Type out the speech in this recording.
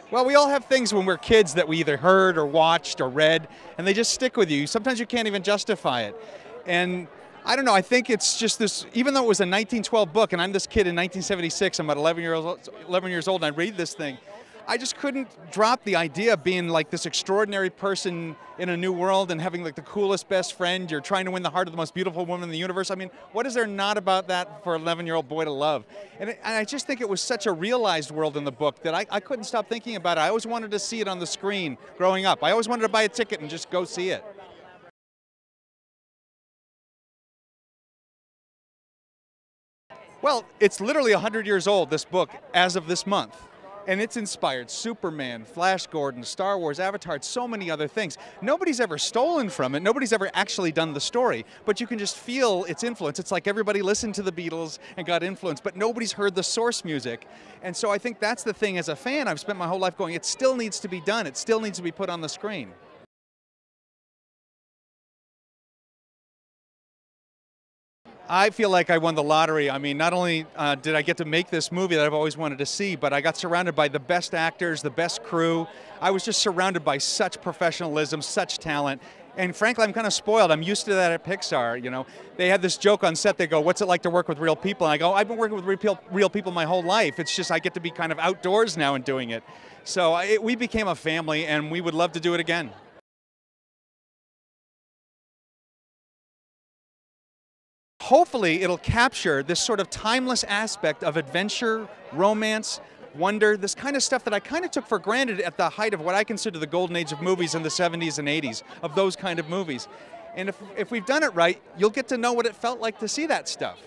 Well, we all have things when we're kids that we either heard or watched or read, and they just stick with you. Sometimes you can't even justify it. And I don't know, I think it's just this, even though it was a 1912 book, and I'm this kid in 1976, I'm about 11 years old, and I read this thing, I just couldn't drop the idea of being like this extraordinary person in a new world and having like the coolest best friend. You're trying to win the heart of the most beautiful woman in the universe. I mean, what is there not about that for an 11-year-old boy to love? And I just think it was such a realized world in the book that I couldn't stop thinking about it. I always wanted to see it on the screen growing up. I always wanted to buy a ticket and just go see it. Well, it's literally 100 years old, this book, as of this month. And it's inspired Superman, Flash Gordon, Star Wars, Avatar, so many other things. Nobody's ever stolen from it. Nobody's ever actually done the story. But you can just feel its influence. It's like everybody listened to the Beatles and got influenced, but nobody's heard the source music. And so I think that's the thing as a fan. I've spent my whole life going, it still needs to be done. It still needs to be put on the screen. I feel like I won the lottery. I mean, not only did I get to make this movie that I've always wanted to see, but I got surrounded by the best actors, the best crew. I was just surrounded by such professionalism, such talent. And frankly, I'm kind of spoiled. I'm used to that at Pixar, you know. They had this joke on set. They go, what's it like to work with real people? And I go, I've been working with real people my whole life. It's just I get to be kind of outdoors now and doing it. So we became a family, and we would love to do it again. Hopefully it'll capture this sort of timeless aspect of adventure, romance, wonder, this kind of stuff that I kind of took for granted at the height of what I consider the golden age of movies in the 70s and 80s, of those kind of movies. And if we've done it right, you'll get to know what it felt like to see that stuff.